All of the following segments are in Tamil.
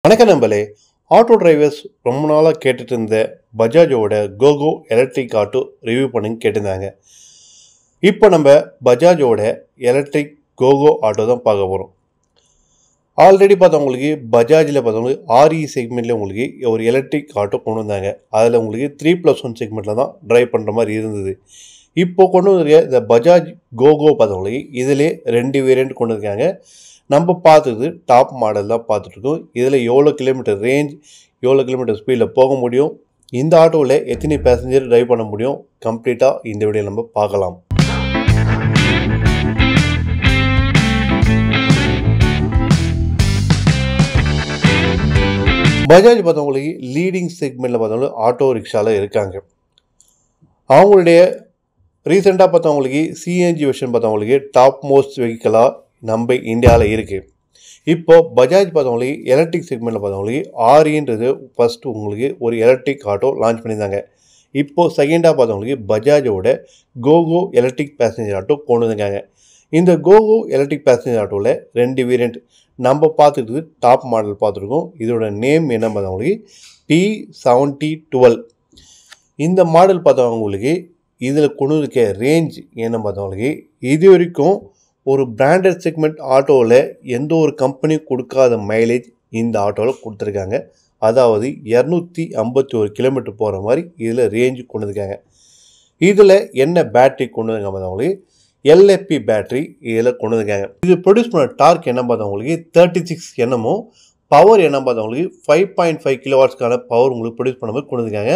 வணக்கம் நம்பளே. ஆட்டோ டிரைவர்ஸ் ரொம்ப நாளாக கேட்டுட்டு இருந்த பஜாஜோட கோகோ எலக்ட்ரிக் ஆட்டோ ரிவ்யூ பண்ணுங்க கேட்டிருந்தாங்க. இப்போ நம்ம பஜாஜோட எலக்ட்ரிக் கோகோ ஆட்டோ தான் பார்க்க போகிறோம். ஆல்ரெடி பார்த்தவங்களுக்கு பஜாஜில் பார்த்தவங்களுக்கு ஆர்இ செக்மெண்ட்டில் உங்களுக்கு ஒரு எலக்ட்ரிக் ஆட்டோ கொண்டு வந்தாங்க. அதில் உங்களுக்கு 3+1 செக்மெண்ட்டில் தான் ட்ரைவ் பண்ணுற மாதிரி இருந்தது. இப்போ கொண்டு வந்திருக்க இந்த பஜாஜ் கோகோ பார்த்தவங்களுக்கு இதிலே 2 வேரியண்ட் கொண்டு வந்திருக்காங்க. நம்ம பார்த்தது டாப் மாடல் தான் பார்த்துட்ருக்கோம். இதில் எவ்வளோ கிலோமீட்டர் ரேஞ்ச், எவ்வளோ கிலோமீட்டர் ஸ்பீடில் போக முடியும், இந்த ஆட்டோவில் எத்தனை பேசஞ்சர் ட்ரைவ் பண்ண முடியும், கம்ப்ளீட்டாக இந்த வீடியோ நம்ம பார்க்கலாம். பஜாஜ் பார்த்தவங்களுக்கு லீடிங் செக்மெண்ட்டில் பார்த்தவங்களுக்கு ஆட்டோ ரிக்ஷாவில் இருக்காங்க. அவங்களுடைய ரீசெண்டாக பார்த்தவங்களுக்கு சிஎன்ஜி வெர்ஷன் பார்த்தவங்களுக்கு டாப் மோஸ்ட் வெஹிக்கலாக நம்ம இந்தியாவில் இருக்குது. இப்போது பஜாஜ் பார்த்தவங்களுக்கு எலக்ட்ரிக் செக்மெண்ட்டில் பார்த்தவங்களுக்கு ஆர்இன்றது ஃபஸ்ட்டு உங்களுக்கு ஒரு எலக்ட்ரிக் ஆட்டோ லான்ச் பண்ணியிருந்தாங்க. இப்போது செகண்டாக பார்த்தவங்களுக்கு பஜாஜோட கோகோ எலக்ட்ரிக் பேசஞ்சர் ஆட்டோ கொண்டு வந்திருக்காங்க. இந்த கோகோ எலக்ட்ரிக் பேசஞ்சர் ஆட்டோவில் 2 வேரியண்ட் நம்ம பார்த்துட்டு டாப் மாடல் பார்த்துருக்கோம். இதோட நேம் என்ன பார்த்தவங்களுக்கு P7012. இந்த மாடல் பார்த்தவங்களுக்கு இதில் கொண்டு இருக்க ரேஞ்ச் என்ன பார்த்தவங்களுக்கு இது வரைக்கும் ஒரு பிராண்டட் செக்மெண்ட் ஆட்டோவில் எந்த ஒரு கம்பெனி கொடுக்காத மைலேஜ் இந்த ஆட்டோவில் கொடுத்துருக்காங்க. அதாவது 251 கிலோமீட்டர் போகிற மாதிரி இதில் ரேஞ்சு கொண்டு இருக்காங்க. இதில் என்ன பேட்ரி கொண்டு வந்தாங்க பார்த்தவங்களுக்கு LFP பேட்ரி இதில் கொண்டு வந்திருக்காங்க. இது ப்ரொடியூஸ் பண்ண டார்க் என்ன பார்த்தவங்களுக்கு 36 Nm, பவர் என்ன பார்த்தவங்களுக்கு 5.5 கிலோவாட்ஸ்க்கான பவர் உங்களுக்கு ப்ரொடியூஸ் பண்ண மாதிரி கொண்டு வந்திருக்காங்க.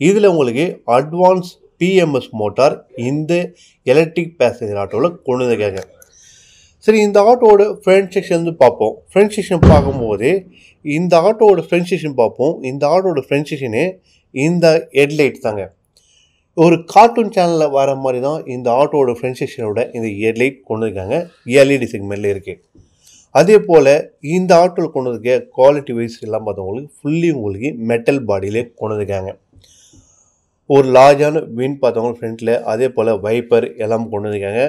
இதில் உங்களுக்கு அட்வான்ஸ் PMS மோட்டார் இந்த எலக்ட்ரிக் பேசஞ்சர் ஆட்டோவில் கொண்டு வந்திருக்காங்க. சரி, இந்த ஆட்டோவோட ஃப்ரண்ட் செக்ஷன் வந்து பார்ப்போம். ஃப்ரண்ட் செக்ஷன் பார்க்கும்போது இந்த ஆட்டோவோட ஃப்ரண்ட் செக்ஷன் பார்ப்போம். இந்த ஆட்டோட ஃப்ரண்ட் செக்ஷனு இந்த ஹெட்லைட் தாங்க. ஒரு கார்ட்டூன் சேனலில் வர மாதிரி தான் இந்த ஆட்டோவோட ஃப்ரண்ட் செக்ஷனோட இந்த ஹெட்லைட் கொண்டு இருக்காங்க. LED செக்மெண்ட்டில் இருக்குது. அதே போல் இந்த ஆட்டோவில் கொண்டு இருக்க குவாலிட்டி வைஸ் எல்லாம் பார்த்தவங்களுக்கு ஃபுல்லி உங்களுக்கு மெட்டல் பாடியிலே கொண்டு இருக்காங்க. ஒரு லார்ஜான விண்ட் பார்த்தவங்களுக்கு ஃப்ரண்ட்டில், அதே போல் வைப்பர் எல்லாம் கொண்டு வந்திருக்காங்க.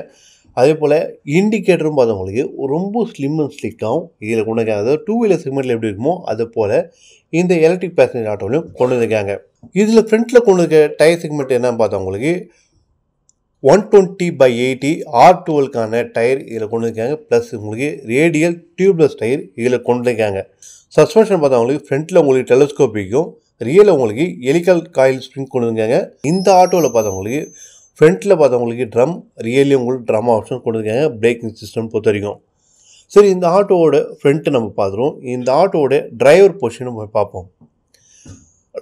அதே போல் இண்டிகேட்டரும் பார்த்தவங்களுக்கு ரொம்ப ஸ்லிம் அண்ட் ஸ்லிக்காகவும் இதில் கொண்டு வந்திருக்காங்க. அதாவது 2 வீலர் செக்மெண்ட்டில் எப்படி இருக்குமோ அது போல் இந்த எலக்ட்ரிக் பேசஞ்சர் ஆட்டோவிலையும் கொண்டு வந்திருக்காங்க. இதில் ஃப்ரண்ட்டில் கொண்டு இருக்க டயர் செக்மெண்ட் என்னன்னு பார்த்தவங்களுக்கு 120/80 R12க்கான டயர் இதில் கொண்டு வந்திருக்காங்க. ப்ளஸ் உங்களுக்கு ரேடியல் டியூப்லெஸ் டயர் இதில் கொண்டு வந்திருக்காங்க. சஸ்பென்ஷன் பார்த்தவங்களுக்கு ஃப்ரண்ட்டில் உங்களுக்கு டெலஸ்கோப்பிக்கும், ரியல் உங்களுக்கு எலிக்கல் காயில் ஸ்ப்ரிங் கொண்டு வந்திருக்காங்க. இந்த ஆட்டோவில் பார்த்தவங்களுக்கு ஃப்ரண்ட்டில் பார்த்தவங்களுக்கு ட்ரம், ரியலி உங்களுக்கு ட்ரம் ஆப்ஷன் கொண்டு வந்திருக்காங்க பிரேக்கிங் சிஸ்டம் பொறுத்த வரைக்கும். சரி, இந்த ஆட்டோவோட ஃப்ரண்ட்டு நம்ம பார்த்துருவோம். இந்த ஆட்டோவோட டிரைவர் பொசிஷன் நம்ம பார்ப்போம்.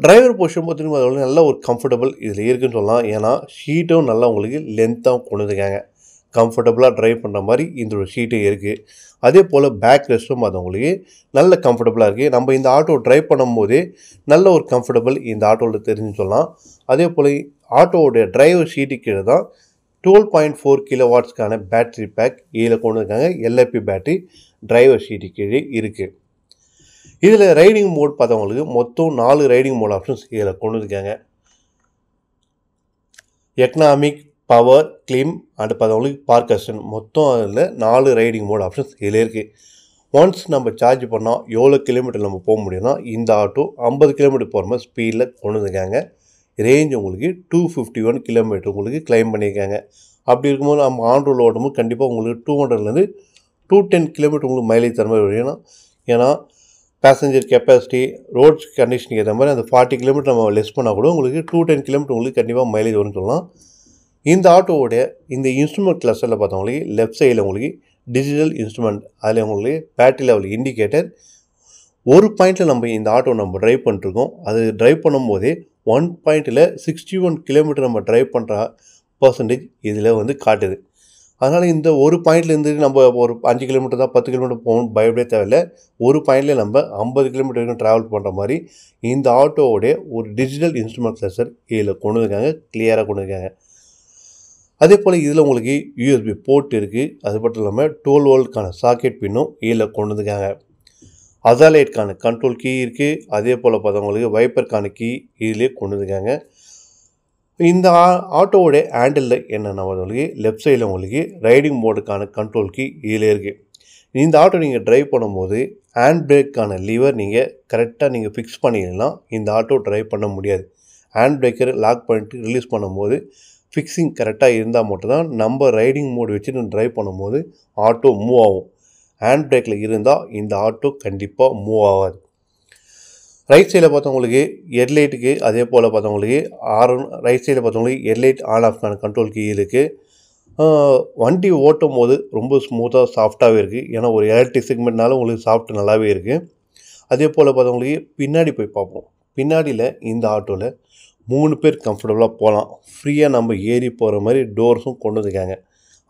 டிரைவர் பொசிஷன் பார்த்தீங்கன்னா பார்த்தவங்களுக்கு நல்ல ஒரு கம்ஃபர்டபுள் இதில் இருக்குதுன்னு சொல்லலாம். ஏன்னா ஷீட்டும் நல்லா உங்களுக்கு லென்த்தாக கொண்டு வந்திருக்காங்க. கம்ஃபர்டபுளாக ட்ரைவ் பண்ணுற மாதிரி இந்த ஷீட்டு இருக்குது. அதே போல் பேக் ரெஸ்ட்டும் பார்த்தவங்களுக்கு நல்ல கம்ஃபர்டபுளாக இருக்குது. நம்ம இந்த ஆட்டோ ட்ரைவ் பண்ணும்போதே நல்ல ஒரு கம்ஃபர்டபுள் இந்த ஆட்டோவில் தெரிஞ்சுன்னு சொல்லலாம். அதே போல் ஆட்டோவோடைய டிரைவர் ஷீட்டு கீழே தான் 12.4 கிலோவாட்ஸ்க்கான பேட்ரி பேக் இதில் கொண்டு இருக்காங்க. LFP பேட்ரி டிரைவர் ஷீட்டு கீழே இருக்குது. இதில் ரைடிங் மோட் பார்த்தவங்களுக்கு மொத்தம் 4 ரைடிங் மோட் ஆப்ஷன்ஸ் இதில் கொண்டு இருக்காங்க. எக்கனாமிக், பவர், கிளிம் அண்ட் பார்த்தவங்களுக்கு பார்க்கஷன் மொத்தம் அதில் 4 ரைடிங் மோட் ஆப்ஷன்ஸ் இதில் இருக்குது. ஒன்ஸ் நம்ம சார்ஜ் பண்ணால் எவ்வளோ கிலோமீட்டர் நம்ம போக முடியும்னா இந்த ஆட்டோ 50 கிலோமீட்டர் போகிற மாதிரி ஸ்பீடில் கொண்டு வந்திருக்காங்க. ரேஞ்ச் உங்களுக்கு 251 கிலோமீட்டர் உங்களுக்கு கிளைம் பண்ணியிருக்காங்க. அப்படி இருக்கும்போது நம்ம ஆன் ரோடில் ஓட்டும்போது கண்டிப்பாக உங்களுக்கு 200லேருந்து 210 கிலோமீட்டர் உங்களுக்கு மைலேஜ் தர மாதிரி வரும். ஏன்னா பேசஞ்சர் கெப்பாசிட்டி, ரோட்ஸ் கண்டிஷனுக்கு ஏற்ற மாதிரி அந்த 40 கிலோமீட்டர் நம்ம லெஸ் பண்ணால் கூட உங்களுக்கு 210 கிலோமீட்டர் உங்களுக்கு கண்டிப்பாக மைலேஜ் வரும்னு சொல்லலாம். இந்த ஆட்டோவோடைய இந்த இன்ஸ்ட்ருமெண்ட் கிளஸ்டரில் பார்த்தவங்களுக்கு லெஃப்ட் சைடில் உங்களுக்கு டிஜிட்டல் இன்ஸ்ட்ருமெண்ட், அதில் உங்களுக்கு பேட்டரி லெவல் இண்டிகேட்டர். ஒரு பாயிண்டில் நம்ம இந்த ஆட்டோ நம்ம ட்ரைவ் பண்ணிட்டுருக்கோம். அது ட்ரைவ் பண்ணும்போதே 1 பாயிண்டில் 61 கிலோமீட்டர் நம்ம ட்ரைவ் பண்ணுற பர்சன்டேஜ் இதில் வந்து காட்டுது. அதனால் இந்த ஒரு பாயிண்ட்லேருந்து நம்ம ஒரு 5 கிலோமீட்டர் தான் 10 கிலோமீட்டர் போகணும் பயப்படவே தேவையில்லை. ஒரு பாயிண்ட்லேயே நம்ம 50 கிலோமீட்டர் வரைக்கும் ட்ராவல் பண்ணுற மாதிரி இந்த ஆட்டோவோடைய ஒரு டிஜிட்டல் இன்ஸ்ட்ருமெண்ட் கிளஸ்டர் இதில் கொண்டு வந்திருக்காங்க. கிளியராக கொண்டு வந்திருக்காங்க. அதே போல் இதில் உங்களுக்கு USB போர்ட் இருக்குது. அது மட்டும் இல்லாமல் 12 வோல்ட்கான சாக்கெட் பின்னும் இதில் கொண்டு வந்திருக்காங்க. அசாலைட்கான கண்ட்ரோல் கீ இருக்குது. அதே போல் பார்த்தவங்களுக்கு வைப்பருக்கான கீ இதிலே கொண்டு வந்திருக்காங்க. இந்த ஆட்டோவோடைய ஹேண்டிலில் என்னென்ன பார்த்தவங்களுக்கு லெஃப்ட் சைடில் உங்களுக்கு ரைடிங் மோடுக்கான கண்ட்ரோல் கீ இதில் இருக்குது. இந்த ஆட்டோ நீங்கள் ட்ரைவ் பண்ணும்போது ஹேண்ட் பிரேக்கான லிவர் நீங்கள் கரெக்டாக நீங்கள் ஃபிக்ஸ் பண்ணிங்கன்னா இந்த ஆட்டோ ட்ரைவ் பண்ண முடியாது. ஹேண்ட் பிரேக்கர் லாக் பண்ணிட்டு ரிலீஸ் பண்ணும்போது ஃபிக்ஸிங் கரெக்டாக இருந்தால் மட்டும்தான் நம்ம ரைடிங் மோடு வச்சுட்டு ட்ரைவ் பண்ணும்போது ஆட்டோ மூவ் ஆகும். ஹேண்ட் பிரேக்கில் இருந்தால் இந்த ஆட்டோ கண்டிப்பாக மூவ் ஆகாது. ரைட் சைடில் பார்த்தவங்களுக்கு ஹெட்லைட்டுக்கு அதே போல் பார்த்தவங்களுக்கு ரைட் சைடில் பார்த்தவங்களுக்கு ஹெட்லைட் ஆன் ஆஃப்கான கண்ட்ரோல் கீ இருக்குது. வண்டி ஓட்டும் போது ரொம்ப ஸ்மூத்தாக சாஃப்டாகவே இருக்குது. ஏன்னா ஒரு எலக்ட்ரிக் செக்மெண்ட்னால உங்களுக்கு சாஃப்ட் நல்லாவே இருக்குது. அதே போல் பார்த்தவங்களுக்கு பின்னாடி போய் பார்ப்போம். பின்னாடியில் இந்த ஆட்டோவில் 3 பேர் கம்ஃபர்டபுளாக போகலாம். ஃப்ரீயாக நம்ம ஏறி போகிற மாதிரி டோர்ஸும் கொண்டு வந்துருக்காங்க.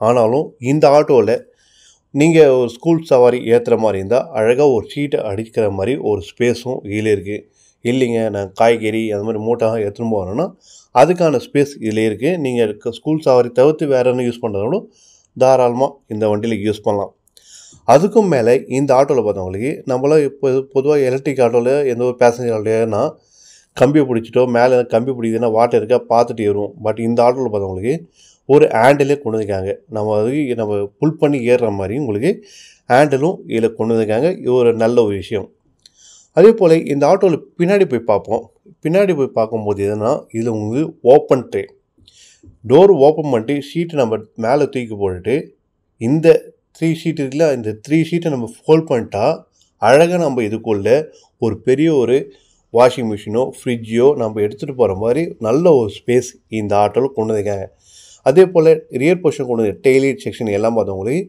ஆனாலும் இந்த ஆட்டோவில் நீங்கள் ஒரு ஸ்கூல் சவாரி ஏற்றுற மாதிரி இருந்தால் அழகாக ஒரு சீட்டை அடிக்கிற மாதிரி ஒரு ஸ்பேஸும் இதில் இருக்குது. இல்லைங்க நான் காய்கறி அந்த மாதிரி மூட்டைலாம் எடுத்துன்னு போகிறோன்னா அதுக்கான ஸ்பேஸ் இதில் இருக்குது. நீங்கள் ஸ்கூல் சவாரி தவிர்த்து வேறு என்ன யூஸ் பண்ணுறதாலும் தாராளமாக இந்த வண்டியில் யூஸ் பண்ணலாம். அதுக்கும் மேலே இந்த ஆட்டோவில் பார்த்தவங்களுக்கு நம்மளாம் இப்போ பொதுவாக எலக்ட்ரிக் ஆட்டோவில் எந்த ஒரு பேசஞ்சர் ஆட்டோனா கம்பி பிடிச்சிட்டோ மேலே கம்பி பிடிக்குதுன்னா வாட்டர் இருக்கா பார்த்துட்டு ஏறுவோம். பட் இந்த ஆட்டோவில் பார்த்தவங்களுக்கு ஒரு ஹேண்டிலே கொண்டு வந்துருக்காங்க. நம்ம புல் பண்ணி ஏறுற மாதிரி உங்களுக்கு ஹேண்டிலும் இதில் கொண்டு வந்துருக்காங்க. இது ஒரு நல்ல ஒரு விஷயம். அதே போல் இந்த ஆட்டோவில் பின்னாடி போய் பார்ப்போம். பின்னாடி போய் பார்க்கும்போது எதுனா இதில் உங்களுக்கு ஓப்பன் ட்ரே டோர் ஓப்பன் பண்ணிட்டு ஷீட்டை நம்ம மேலே தூக்கி போட்டுட்டு இந்த 3 ஷீட் இருக்குல்ல, இந்த 3 ஷீட்டை நம்ம ஃபோல்ட் பண்ணிட்டா அழகாக நம்ம இதுக்குள்ளே ஒரு பெரிய ஒரு வாஷிங் மிஷினோ ஃப்ரிட்ஜோ நம்ம எடுத்துகிட்டு போகிற மாதிரி நல்ல ஒரு ஸ்பேஸ் இந்த ஆட்டோவில் கொண்டு வந்துருக்காங்க. அதே போல் ரியர் பொசிஷன் கொண்டு வந்து டெய்லைட் செக்ஷன் எல்லாம் பார்த்தவங்களுக்கு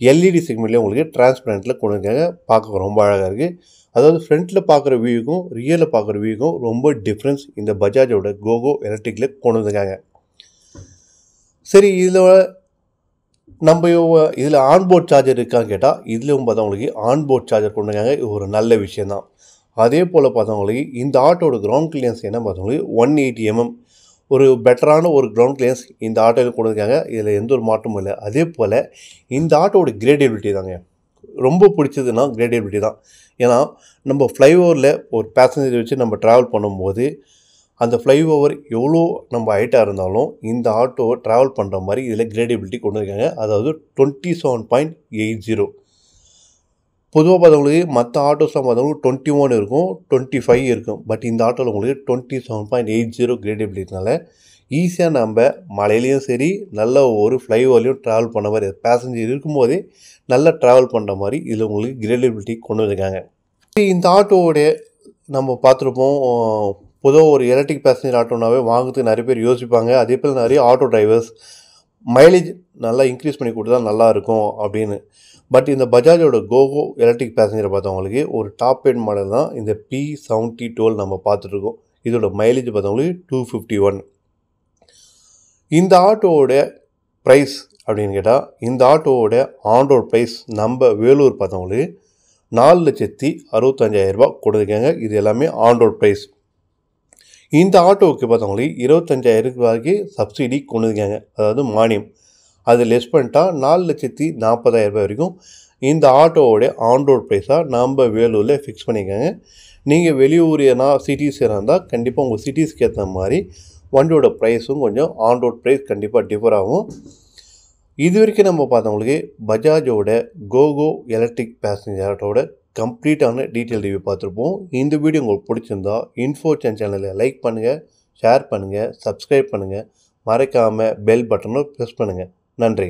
எல்இடி செக்மெண்ட்லேயே உங்களுக்கு டிரான்ஸ்பரண்ட்டில் கொண்டு வந்துருக்காங்க. பார்க்க ரொம்ப அழகாக இருக்குது. அதாவது ஃப்ரண்ட்டில் பார்க்குற வியூக்கும் ரியரில் பார்க்குற வியூக்கும் ரொம்ப டிஃப்ரென்ஸ் இந்த பஜாஜோட கோகோ எலக்ட்ரிக்கில் கொண்டு வந்துருக்காங்க. சரி, இதில் ஆன்போர்ட் சார்ஜர் இருக்கான்னு கேட்டால் இதுலேயும் பார்த்தவங்களுக்கு ஆன்போர்ட் சார்ஜர் கொண்டு வந்துருக்காங்க. இது ஒரு நல்ல விஷயந்தான். அதே போல் பார்த்தவங்களுக்கு இந்த ஆட்டோட கிரவுண்ட் கிளியரன்ஸ் என்ன பார்த்தவங்களுக்கு 180 mm ஒரு பெட்டரான ஒரு கிரவுண்ட் கிளியரன்ஸ் இந்த ஆட்டோவில் கொண்டு வந்துருக்காங்க. இதில் எந்த ஒரு மாற்றமும் இல்லை. அதே போல் இந்த ஆட்டோட கிரேடியபிலிட்டி தாங்க ரொம்ப பிடிச்சதுன்னா கிரேடியபிலிட்டி தான். ஏன்னா நம்ம ஃப்ளைஓவரில் ஒரு பேசஞ்சர் வச்சு நம்ம ட்ராவல் பண்ணும்போது அந்த ஃப்ளைஓவர் எவ்வளோ நம்ம ஹைட்டாக இருந்தாலும் இந்த ஆட்டோவை ட்ராவல் பண்ணுற மாதிரி இதில் கிரேடியபிலிட்டி கொண்டு வந்துருக்காங்க. அதாவது 27.80. பொதுவாக பார்த்தவங்களுக்கு மற்ற ஆட்டோஸ்லாம் பார்த்தவங்களுக்கு 21 இருக்கும், 25 இருக்கும். பட் இந்த ஆட்டோவில் உங்களுக்கு 27.80 கிரேடியபிலிட்டினால ஈஸியாக நம்ம மலையிலையும் சரி நல்ல ஒரு ஃப்ளைஓவர்லையும் ட்ராவல் பண்ண மாதிரி பேசஞ்சர் இருக்கும்போதே நல்லா ட்ராவல் பண்ணுற மாதிரி இதில் உங்களுக்கு கிரேடியபிலிட்டி கொண்டு வந்துருக்காங்க. இந்த ஆட்டோவோடைய நம்ம பார்த்துருப்போம். பொதுவாக ஒரு எலக்ட்ரிக் பேசஞ்சர் ஆட்டோனாவே வாங்குறதுக்கு நிறைய பேர் யோசிப்பாங்க. அதே போல் நிறைய ஆட்டோ டிரைவர்ஸ் மைலேஜ் நல்லா இன்க்ரீஸ் பண்ணி கொடுத்தா நல்லாயிருக்கும் அப்படின்னு. பட் இந்த பஜாஜோட கோகோ எலக்ட்ரிக் பேசஞ்சரை பார்த்தவங்களுக்கு ஒரு டாப் எண்ட் மாடல் தான் இந்த P7012 நம்ம பார்த்துட்ருக்கோம். இதோட மைலேஜ் பார்த்தவங்களுக்கு 251. இந்த ஆட்டோவோட ப்ரைஸ் அப்படின்னு கேட்டால் இந்த ஆட்டோவோட ஆன்ரோட் ப்ரைஸ் நம்ம வேலூர் பார்த்தவங்களுக்கு 4,65,000 ரூபா கொடுத்துருக்காங்க. இது எல்லாமே ஆன்ரோட் ப்ரைஸ். இந்த ஆட்டோவுக்கு பார்த்தவங்களுக்கு 25,000 ரூபாய்க்கு சப்சிடி கொண்டு வந்துருக்காங்க, அதாவது மானியம். அது லெஸ் பண்ணிட்டா 4,40,000 ரூபாய் வரைக்கும் இந்த ஆட்டோவோட ஆன்ரோட் ப்ரைஸாக நம்ம வேலூரில் ஃபிக்ஸ் பண்ணியிருக்காங்க. நீங்கள் வெளியூர் சிட்டிஸ் இருந்தால் கண்டிப்பாக உங்கள் சிட்டிஸ்க்கு ஏற்ற மாதிரி வண்டியோட ப்ரைஸும் கொஞ்சம் ஆன்ரோட் ப்ரைஸ் கண்டிப்பாக டிஃபர் ஆகும். இது வரைக்கும் நம்ம பார்த்தவங்களுக்கு பஜாஜோட கோகோ எலக்ட்ரிக் பேசஞ்சர் ஆட்டோட கம்ப்ளீட்டான டீட்டெயில் ரிவ்யூ பார்த்துருப்போம். இந்த வீடியோ உங்களுக்கு பிடிச்சிருந்தா இன்ஃபோச்சன் சேனலை லைக் பண்ணுங்கள், ஷேர் பண்ணுங்கள், சப்ஸ்கிரைப் பண்ணுங்கள், மறக்காமல் பெல் பட்டனை ப்ரெஸ் பண்ணுங்கள். நன்றி.